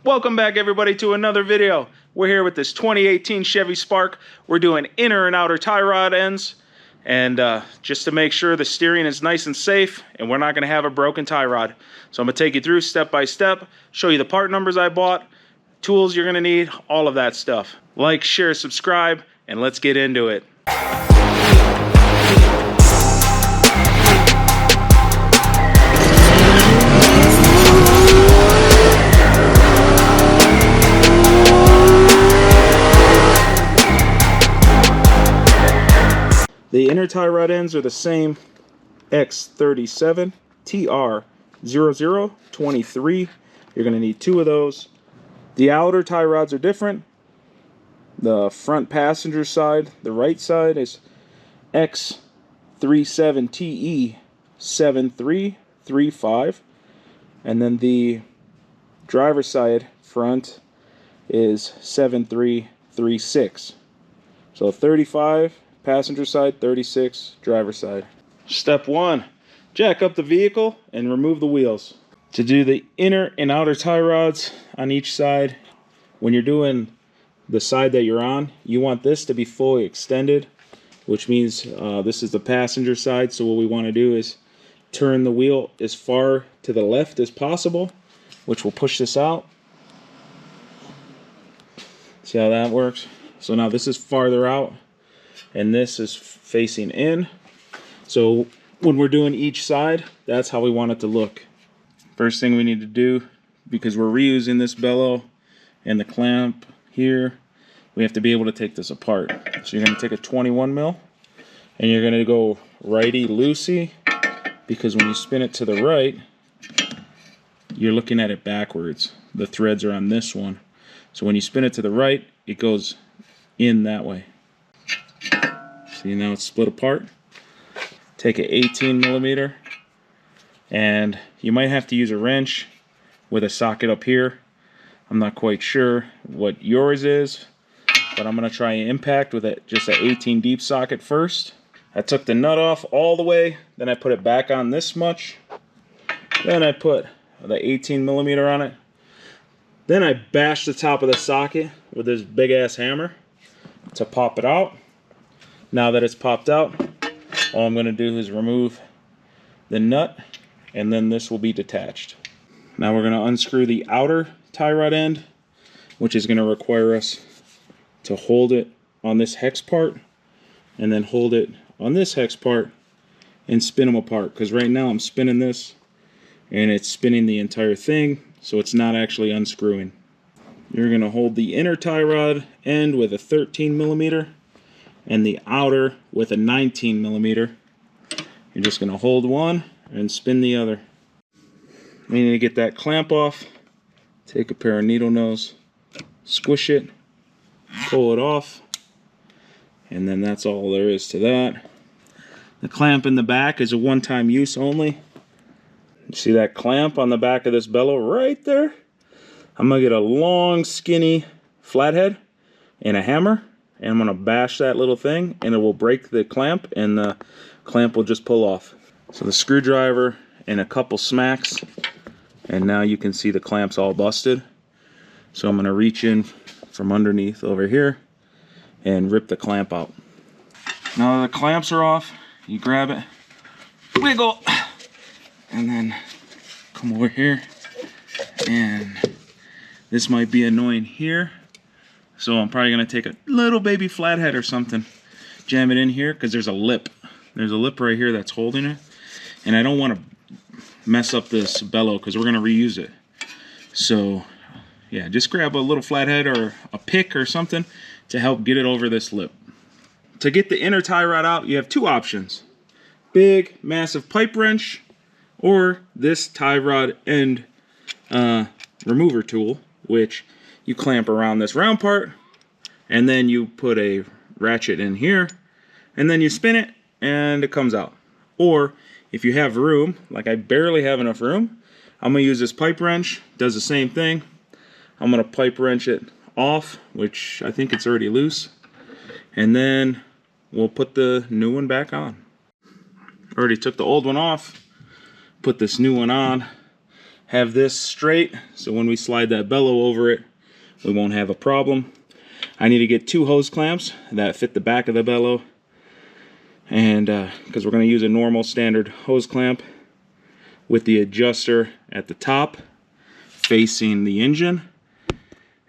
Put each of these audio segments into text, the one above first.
Welcome back everybody to another video. We're here with this 2018 Chevy Spark. We're doing inner and outer tie rod ends, and just to make sure the steering is nice and safe and we're not going to have a broken tie rod. So I'm going to take you through step by step, show you the part numbers I bought, tools you're going to need, all of that stuff. Like, share, subscribe, and let's get into it. The inner tie rod ends are the same X37 TR0023. You're going to need 2 of those. The outer tie rods are different. The passenger side, the right side, is X37TE7335. And then the driver side front is 7336. So 35 passenger side, 36 driver side. Step 1, jack up the vehicle and remove the wheels. To do the inner and outer tie rods on each side, when you're doing the side that you're on, you want this to be fully extended, which means this is the passenger side. So what we want to do is turn the wheel as far to the left as possible, which will push this out. See how that works? So now this is farther out and this is facing in. So when we're doing each side, that's how we want it to look. First thing we need to do, because we're reusing this bellow and the clamp here, we have to be able to take this apart. So you're going to take a 21 mil and you're going to go righty-loosey, because when you spin it to the right, you're looking at it backwards. The threads are on this one. So when you spin it to the right, it goes in that way. See, now it's split apart. Take an 18 millimeter, and you might have to use a wrench with a socket up here. I'm not quite sure what yours is, but I'm going to try an impact with just an 18 deep socket first. I took the nut off all the way, then I put it back on this much. Then I put the 18 millimeter on it. Then I bashed the top of the socket with this big ass hammer to pop it out. Now that it's popped out, all I'm going to do is remove the nut, and then this will be detached. Now we're going to unscrew the outer tie rod end, which is going to require us to hold it on this hex part and then hold it on this hex part and spin them apart, because right now I'm spinning this and it's spinning the entire thing, so it's not actually unscrewing. You're going to hold the inner tie rod end with a 13 millimeter and the outer with a 19 millimeter. You're just going to hold one and spin the other. You need to get that clamp off. Take a pair of needle nose, squish it, pull it off, and then that's all there is to that. The clamp in the back is a one-time use only. You see that clamp on the back of this bellow right there? I'm going to get a long, skinny flathead and a hammer, and I'm going to bash that little thing, and it will break the clamp, and the clamp will just pull off. So the screwdriver and a couple smacks, and now you can see the clamp's all busted. So I'm going to reach in from underneath over here and rip the clamp out. Now that the clamps are off, you grab it, wiggle, and then come over here, and this might be annoying here. So I'm probably going to take a little baby flathead or something, jam it in here, because there's a lip. There's a lip right here that's holding it. And I don't want to mess up this bellow because we're going to reuse it. So yeah, just grab a little flathead or a pick or something to help get it over this lip. To get the inner tie rod out, you have 2 options. Big, massive pipe wrench, or this tie rod end remover tool, which you clamp around this round part, and then you put a ratchet in here, and then you spin it, and it comes out. Or if you have room, like I barely have enough room, I'm going to use this pipe wrench. Does the same thing. I'm going to pipe wrench it off, which I think it's already loose, and then we'll put the new one back on. Already took the old one off, put this new one on, have this straight, so when we slide that bellow over it, we won't have a problem. I need to get 2 hose clamps that fit the back of the bellow, and because we're going to use a normal standard hose clamp with the adjuster at the top facing the engine,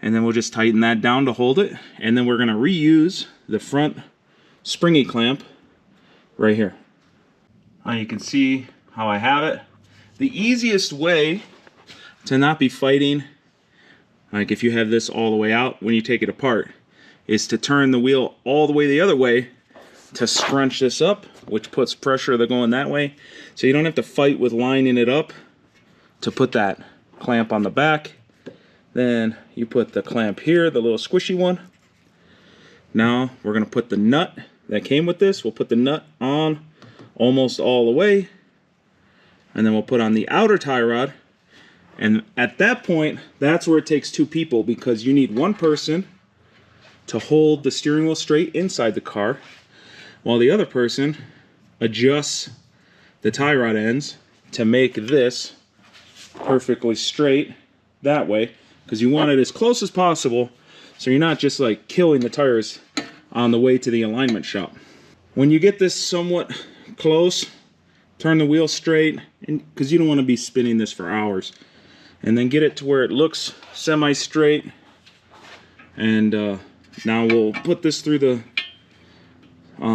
and then we'll just tighten that down to hold it, and then we're going to reuse the front springy clamp right here. Now you can see how I have it. The easiest way to not be fighting, like if you have this all the way out when you take it apart, is to turn the wheel all the way the other way to scrunch this up, which puts pressure to going that way. So you don't have to fight with lining it up to put that clamp on the back. Then you put the clamp here, the little squishy one. Now we're going to put the nut that came with this. We'll put the nut on almost all the way, and then we'll put on the outer tie rod. And at that point, that's where it takes 2 people, because you need one person to hold the steering wheel straight inside the car, while the other person adjusts the tie rod ends to make this perfectly straight that way, because you want it as close as possible so you're not just like killing the tires on the way to the alignment shop. When you get this somewhat close, turn the wheel straight, and because you don't want to be spinning this for hours, and then get it to where it looks semi-straight. And now we'll put this through the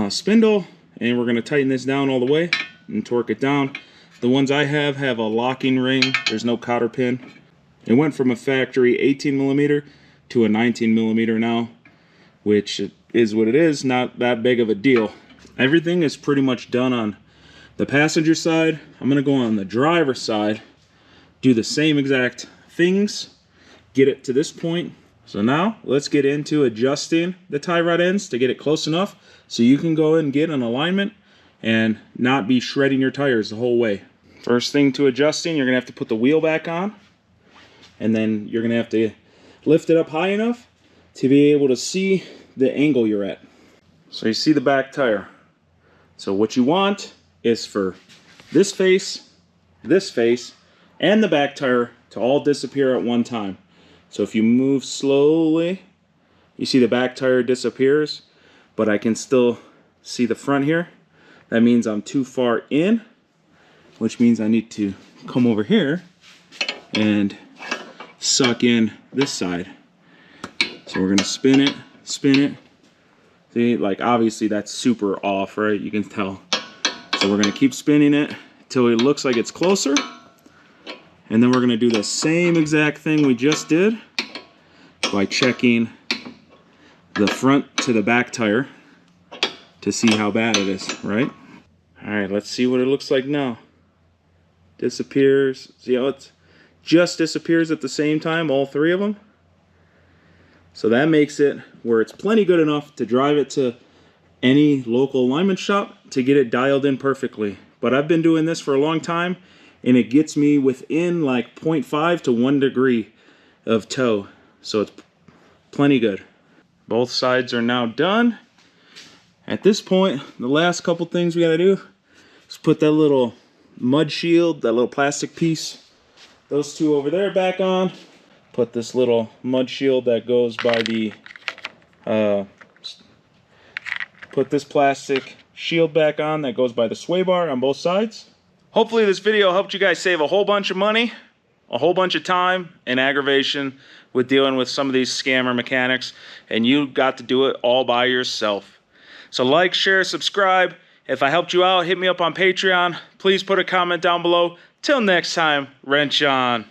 spindle, and we're going to tighten this down all the way and torque it down. The ones I have a locking ring. There's no cotter pin. It went from a factory 18mm to a 19mm now, which is what it is, not that big of a deal. Everything is pretty much done on the passenger side. I'm going to go on the driver's side, do the same exact things, get it to this point. So now let's get into adjusting the tie rod ends to get it close enough so you can go and get an alignment and not be shredding your tires the whole way. First thing to adjusting, you're going to have to put the wheel back on, and then you're going to have to lift it up high enough to be able to see the angle you're at. So you see the back tire. So what you want is for this face, and the back tire to all disappear at one time. So if you move slowly, you see the back tire disappears, but I can still see the front here. That means I'm too far in, which means I need to come over here and suck in this side. So we're gonna spin it. See, like obviously that's super off, right? You can tell. So we're gonna keep spinning it till it looks like it's closer. And then we're going to do the same exact thing we just did by checking the front to the back tire to see how bad it is, right? All right, let's see what it looks like now. Disappears. See how it just disappears at the same time, all 3 of them? So that makes it where it's plenty good enough to drive it to any local alignment shop to get it dialed in perfectly. But I've been doing this for a long time, and it gets me within like 0.5 to 1 degree of toe. So it's plenty good. Both sides are now done. At this point, the last couple things we gotta do is put that little mud shield, that little plastic piece, those 2 over there back on. Put this little mud shield that goes by the, put this plastic shield back on that goes by the sway bar on both sides. Hopefully this video helped you guys save a whole bunch of money, a whole bunch of time and aggravation with dealing with some of these scammer mechanics, and you got to do it all by yourself. So like, share, subscribe. If I helped you out, hit me up on Patreon. Please put a comment down below. Till next time, wrench on.